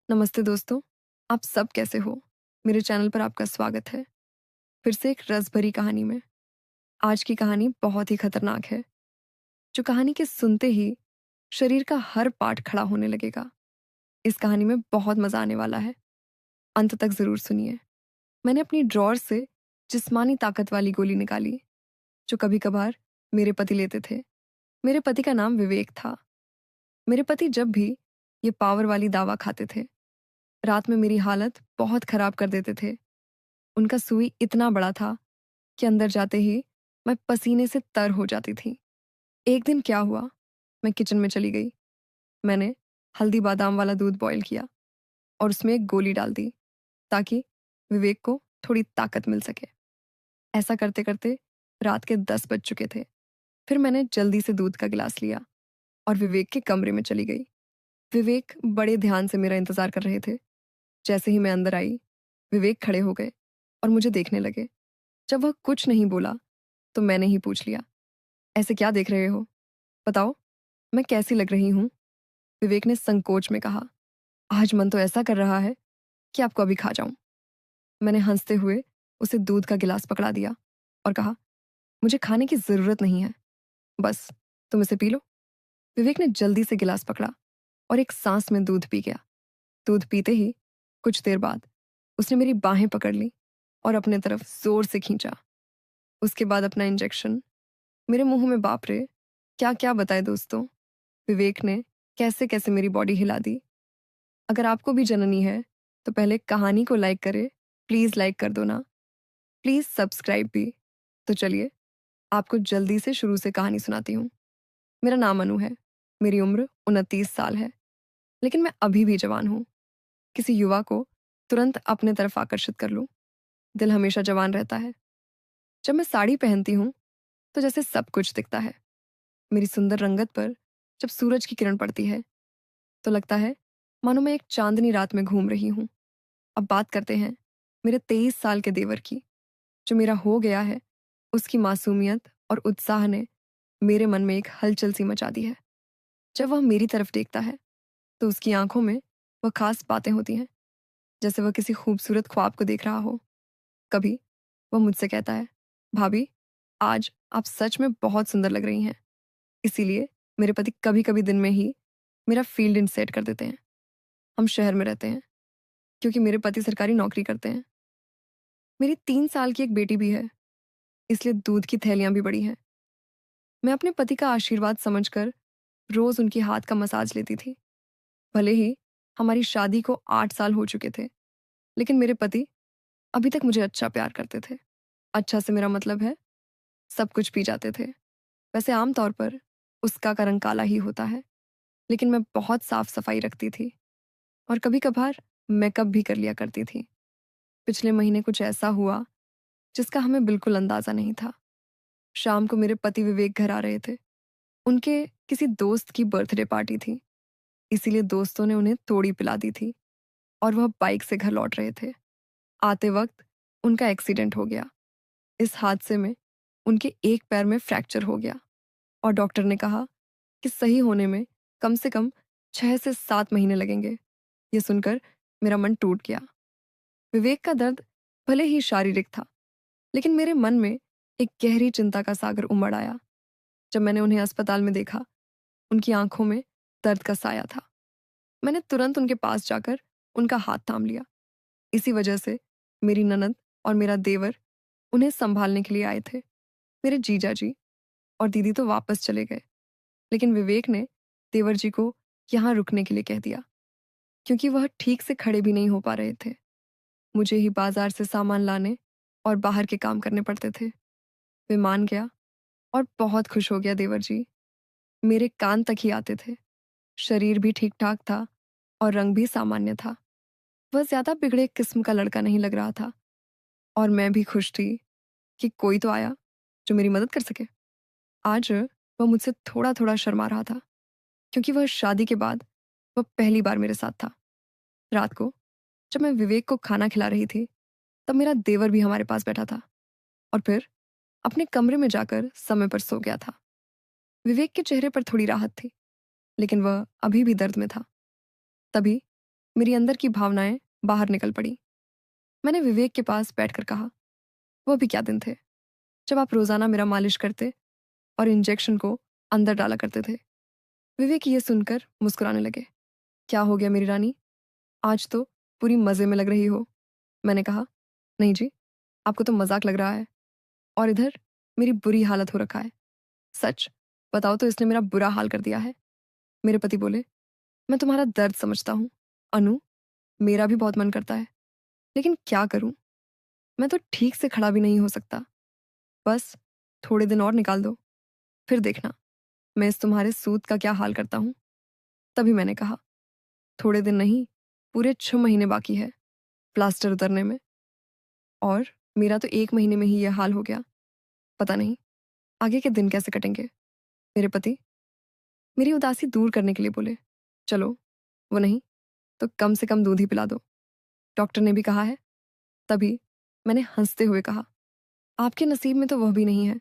नमस्ते दोस्तों, आप सब कैसे हो? मेरे चैनल पर आपका स्वागत है। फिर से एक रस भरी कहानी में। आज की कहानी बहुत ही खतरनाक है, जो कहानी के सुनते ही शरीर का हर पार्ट खड़ा होने लगेगा। इस कहानी में बहुत मज़ा आने वाला है, अंत तक ज़रूर सुनिए। मैंने अपनी ड्रॉअर से जिस्मानी ताकत वाली गोली निकाली, जो कभी-कभार मेरे पति लेते थे। मेरे पति का नाम विवेक था। मेरे पति जब भी ये पावर वाली दवा खाते थे, रात में मेरी हालत बहुत खराब कर देते थे। उनका सुई इतना बड़ा था कि अंदर जाते ही मैं पसीने से तर हो जाती थी। एक दिन क्या हुआ, मैं किचन में चली गई। मैंने हल्दी बादाम वाला दूध बॉयल किया और उसमें एक गोली डाल दी, ताकि विवेक को थोड़ी ताकत मिल सके। ऐसा करते करते रात के 10 बज चुके थे। फिर मैंने जल्दी से दूध का गिलास लिया और विवेक के कमरे में चली गई। विवेक बड़े ध्यान से मेरा इंतजार कर रहे थे। जैसे ही मैं अंदर आई, विवेक खड़े हो गए और मुझे देखने लगे। जब वह कुछ नहीं बोला, तो मैंने ही पूछ लिया, ऐसे क्या देख रहे हो? बताओ, मैं कैसी लग रही हूँ? विवेक ने संकोच में कहा, आज मन तो ऐसा कर रहा है कि आपको अभी खा जाऊं। मैंने हंसते हुए उसे दूध का गिलास पकड़ा दिया और कहा, मुझे खाने की जरूरत नहीं है, बस तुम इसे पी लो। विवेक ने जल्दी से गिलास पकड़ा और एक सांस में दूध पी गया। दूध पीते ही कुछ देर बाद उसने मेरी बाहें पकड़ ली और अपने तरफ जोर से खींचा। उसके बाद अपना इंजेक्शन मेरे मुंह में। बाप रे, क्या क्या बताए दोस्तों। विवेक ने कैसे कैसे मेरी बॉडी हिला दी। अगर आपको भी जननी है तो पहले कहानी को लाइक करें। प्लीज़ लाइक कर दो ना। प्लीज़ सब्सक्राइब भी। तो चलिए, आपको जल्दी से शुरू से कहानी सुनाती हूँ। मेरा नाम अनु है। मेरी उम्र 29 साल है, लेकिन मैं अभी भी जवान हूँ। किसी युवा को तुरंत अपने तरफ आकर्षित कर लूँ। दिल हमेशा जवान रहता है। जब मैं साड़ी पहनती हूँ तो जैसे सब कुछ दिखता है। मेरी सुंदर रंगत पर जब सूरज की किरण पड़ती है तो लगता है मानो मैं एक चांदनी रात में घूम रही हूँ। अब बात करते हैं मेरे 23 साल के देवर की। जो मेरा हो गया है, उसकी मासूमियत और उत्साह ने मेरे मन में एक हलचल सी मचा दी है। जब वह मेरी तरफ देखता है तो उसकी आंखों में वह खास बातें होती हैं, जैसे वह किसी खूबसूरत ख्वाब को देख रहा हो। कभी वह मुझसे कहता है, भाभी, आज आप सच में बहुत सुंदर लग रही हैं। इसीलिए मेरे पति कभी कभी दिन में ही मेरा फील्ड इन सेट कर देते हैं। हम शहर में रहते हैं, क्योंकि मेरे पति सरकारी नौकरी करते हैं। मेरी 3 साल की एक बेटी भी है, इसलिए दूध की थैलियां भी बड़ी हैं। मैं अपने पति का आशीर्वाद समझकर रोज उनकी हाथ का मसाज लेती थी। भले ही हमारी शादी को 8 साल हो चुके थे, लेकिन मेरे पति अभी तक मुझे अच्छा प्यार करते थे। अच्छा से मेरा मतलब है, सब कुछ पी जाते थे। वैसे आमतौर पर उसका का रंग काला ही होता है, लेकिन मैं बहुत साफ सफाई रखती थी और कभी कभार मेकअप भी कर लिया करती थी। पिछले महीने कुछ ऐसा हुआ जिसका हमें बिल्कुल अंदाजा नहीं था। शाम को मेरे पति विवेक घर आ रहे थे। उनके किसी दोस्त की बर्थडे पार्टी थी, इसीलिए दोस्तों ने उन्हें तोड़ी पिला दी थी और वह बाइक से घर लौट रहे थे। आते वक्त उनका एक्सीडेंट हो गया। इस हादसे में उनके एक पैर में फ्रैक्चर हो गया और डॉक्टर ने कहा कि सही होने में कम से कम 6 से 7 महीने लगेंगे। ये सुनकर मेरा मन टूट गया। विवेक का दर्द भले ही शारीरिक था, लेकिन मेरे मन में एक गहरी चिंता का सागर उमड़ आया। जब मैंने उन्हें अस्पताल में देखा, उनकी आंखों में दर्द का साया था। मैंने तुरंत उनके पास जाकर उनका हाथ थाम लिया। इसी वजह से मेरी ननद और मेरा देवर उन्हें संभालने के लिए आए थे। मेरे जीजा जी और दीदी तो वापस चले गए, लेकिन विवेक ने देवर जी को यहाँ रुकने के लिए कह दिया, क्योंकि वह ठीक से खड़े भी नहीं हो पा रहे थे। मुझे ही बाजार से सामान लाने और बाहर के काम करने पड़ते थे। वे मान गया और बहुत खुश हो गया देवर जी। मेरे कान तक ही आते थे। शरीर भी ठीक ठाक था और रंग भी सामान्य था। वह ज्यादा बिगड़े किस्म का लड़का नहीं लग रहा था और मैं भी खुश थी कि कोई तो आया जो मेरी मदद कर सके। आज वह मुझसे थोड़ा थोड़ा शर्मा रहा था, क्योंकि वह शादी के बाद वह पहली बार मेरे साथ था। रात को जब मैं विवेक को खाना खिला रही थी, तब मेरा देवर भी हमारे पास बैठा था और फिर अपने कमरे में जाकर समय पर सो गया था। विवेक के चेहरे पर थोड़ी राहत थी, लेकिन वह अभी भी दर्द में था। तभी मेरी अंदर की भावनाएं बाहर निकल पड़ी। मैंने विवेक के पास बैठकर कहा, वो भी क्या दिन थे जब आप रोजाना मेरा मालिश करते और इंजेक्शन को अंदर डाला करते थे। विवेक ये सुनकर मुस्कुराने लगे। क्या हो गया मेरी रानी, आज तो पूरी मजे में लग रही हो। मैंने कहा, नहीं जी, आपको तो मजाक लग रहा है, और इधर मेरी बुरी हालत हो रखा है। सच बताओ तो इसने मेरा बुरा हाल कर दिया है। मेरे पति बोले, मैं तुम्हारा दर्द समझता हूँ अनु, मेरा भी बहुत मन करता है, लेकिन क्या करूं, मैं तो ठीक से खड़ा भी नहीं हो सकता। बस थोड़े दिन और निकाल दो, फिर देखना मैं इस तुम्हारे सूत का क्या हाल करता हूँ। तभी मैंने कहा, थोड़े दिन नहीं, पूरे 6 महीने बाकी है प्लास्टर उतरने में, और मेरा तो 1 महीने में ही यह हाल हो गया। पता नहीं आगे के दिन कैसे कटेंगे। मेरे पति मेरी उदासी दूर करने के लिए बोले, चलो वो नहीं तो कम से कम दूध ही पिला दो, डॉक्टर ने भी कहा है। तभी मैंने हंसते हुए कहा, आपके नसीब में तो वह भी नहीं है,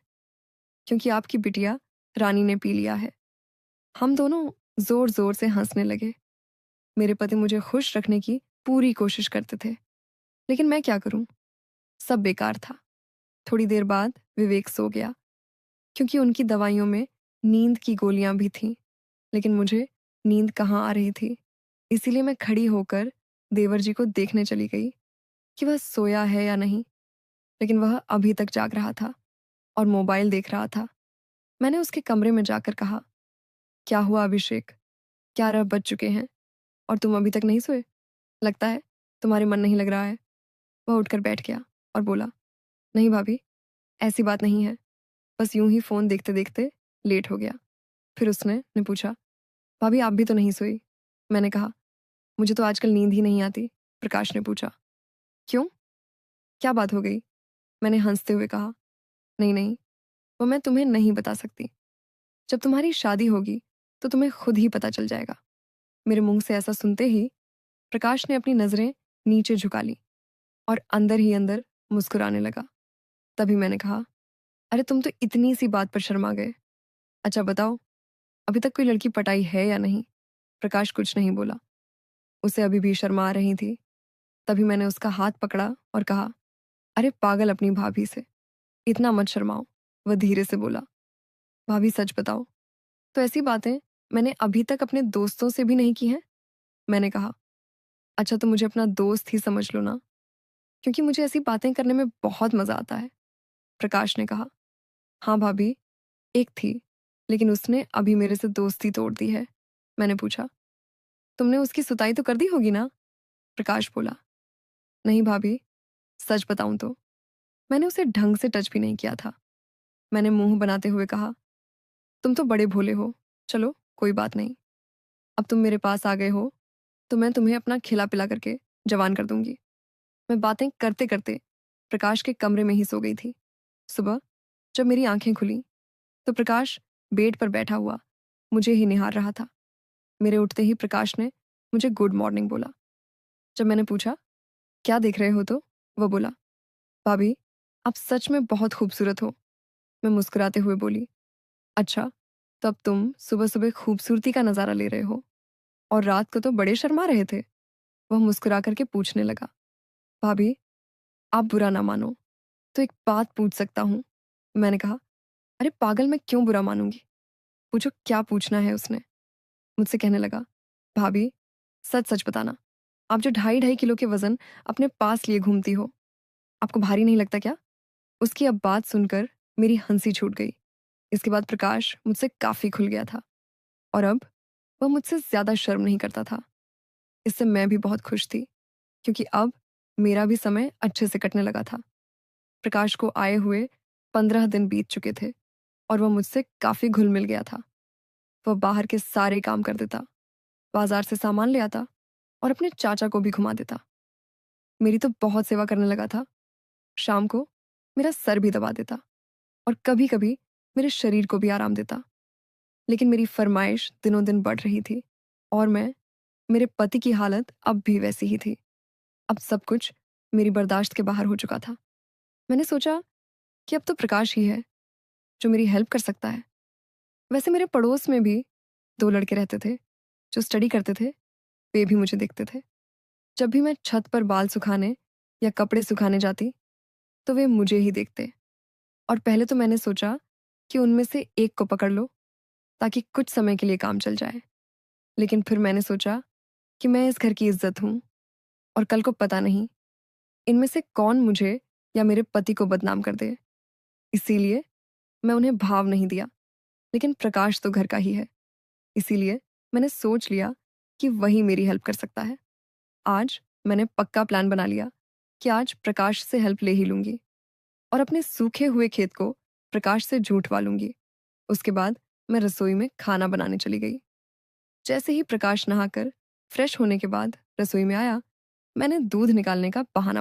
क्योंकि आपकी बिटिया रानी ने पी लिया है। हम दोनों जोर जोर से हंसने लगे। मेरे पति मुझे खुश रखने की पूरी कोशिश करते थे, लेकिन मैं क्या करूं, सब बेकार था। थोड़ी देर बाद विवेक सो गया, क्योंकि उनकी दवाइयों में नींद की गोलियां भी थीं, लेकिन मुझे नींद कहाँ आ रही थी। इसीलिए मैं खड़ी होकर देवर जी को देखने चली गई कि वह सोया है या नहीं, लेकिन वह अभी तक जाग रहा था और मोबाइल देख रहा था। मैंने उसके कमरे में जाकर कहा, क्या हुआ अभिषेक, 11 बज चुके हैं और तुम अभी तक नहीं सोए? लगता है तुम्हारे मन नहीं लग रहा है। वह उठकर बैठ गया और बोला, नहीं भाभी, ऐसी बात नहीं है, बस यूं ही फोन देखते देखते लेट हो गया। फिर उसने ने पूछा, भाभी आप भी तो नहीं सोई? मैंने कहा, मुझे तो आजकल नींद ही नहीं आती। प्रकाश ने पूछा, क्यों, क्या बात हो गई? मैंने हंसते हुए कहा, नहीं नहीं, वो मैं तुम्हें नहीं बता सकती। जब तुम्हारी शादी होगी तो तुम्हें खुद ही पता चल जाएगा। मेरे मुंह से ऐसा सुनते ही प्रकाश ने अपनी नजरें नीचे झुका ली और अंदर ही अंदर मुस्कुराने लगा। तभी मैंने कहा, अरे तुम तो इतनी सी बात पर शर्मा गए। अच्छा बताओ, अभी तक कोई लड़की पटाई है या नहीं? प्रकाश कुछ नहीं बोला, उसे अभी भी शर्मा आ रही थी। तभी मैंने उसका हाथ पकड़ा और कहा, अरे पागल अपनी भाभी से इतना मत शर्माओ। वह धीरे से बोला, भाभी सच बताओ, तो ऐसी बातें मैंने अभी तक अपने दोस्तों से भी नहीं की हैं। मैंने कहा, अच्छा तो मुझे अपना दोस्त ही समझ लो ना, क्योंकि मुझे ऐसी बातें करने में बहुत मजा आता है। प्रकाश ने कहा, हाँ भाभी, एक थी, लेकिन उसने अभी मेरे से दोस्ती तोड़ दी है। मैंने पूछा, तुमने उसकी सुताई तो कर दी होगी ना? प्रकाश बोला, नहीं भाभी, सच बताऊं तो मैंने उसे ढंग से टच भी नहीं किया था। मैंने मुंह बनाते हुए कहा, तुम तो बड़े भोले हो, चलो कोई बात नहीं। अब तुम मेरे पास आ गए हो तो मैं तुम्हें अपना खिला पिला करके जवान कर दूंगी। मैं बातें करते करते प्रकाश के कमरे में ही सो गई थी। सुबह जब मेरी आंखें खुली तो प्रकाश बेड पर बैठा हुआ मुझे ही निहार रहा था। मेरे उठते ही प्रकाश ने मुझे गुड मॉर्निंग बोला। जब मैंने पूछा, क्या देख रहे हो, तो वह बोला, भाभी आप सच में बहुत खूबसूरत हो। मैं मुस्कुराते हुए बोली, अच्छा तो अब तुम सुबह सुबह खूबसूरती का नजारा ले रहे हो, और रात को तो बड़े शर्मा रहे थे। वह मुस्कुरा करके पूछने लगा, भाभी आप बुरा ना मानो तो एक बात पूछ सकता हूँ? मैंने कहा, अरे पागल, मैं क्यों बुरा मानूंगी, पूछो क्या पूछना है उसने। मुझसे कहने लगा, भाभी सच सच बताना, आप जो 2.5-2.5 किलो के वजन अपने पास लिए घूमती हो, आपको भारी नहीं लगता क्या? उसकी अब बात सुनकर मेरी हंसी छूट गई। इसके बाद प्रकाश मुझसे काफी खुल गया था और अब वह मुझसे ज्यादा शर्म नहीं करता था। इससे मैं भी बहुत खुश थी, क्योंकि अब मेरा भी समय अच्छे से कटने लगा था। प्रकाश को आए हुए 15 दिन बीत चुके थे और वह मुझसे काफी घुल मिल गया था। वह बाहर के सारे काम कर देता, बाजार से सामान ले आता और अपने चाचा को भी घुमा देता। मेरी तो बहुत सेवा करने लगा था। शाम को मेरा सर भी दबा देता और कभी कभी मेरे शरीर को भी आराम देता। लेकिन मेरी फरमाइश दिनों दिन बढ़ रही थी और मेरे पति की हालत अब भी वैसी ही थी। अब सब कुछ मेरी बर्दाश्त के बाहर हो चुका था। मैंने सोचा कि अब तो प्रकाश ही है जो मेरी हेल्प कर सकता है। वैसे मेरे पड़ोस में भी 2 लड़के रहते थे जो स्टडी करते थे, वे भी मुझे देखते थे। जब भी मैं छत पर बाल सुखाने या कपड़े सुखाने जाती तो वे मुझे ही देखते। और पहले तो मैंने सोचा कि उनमें से एक को पकड़ लो ताकि कुछ समय के लिए काम चल जाए। लेकिन फिर मैंने सोचा कि मैं इस घर की इज्जत हूँ और कल को पता नहीं इनमें से कौन मुझे या मेरे पति को बदनाम कर दे। इसीलिए मैं उन्हें भाव नहीं दिया। लेकिन प्रकाश तो घर का ही है, इसीलिए मैंने सोच लिया कि वही मेरी हेल्प कर सकता है। आज मैंने पक्का प्लान बना लिया कि आज प्रकाश से हेल्प ले ही लूंगी और अपने सूखे हुए खेत को प्रकाश से झूठवा लूंगी। उसके बाद मैं रसोई में खाना बनाने चली गई। जैसे ही प्रकाश नहाकर फ्रेश होने के बाद रसोई में आया, मैंने दूध निकालने का बहाना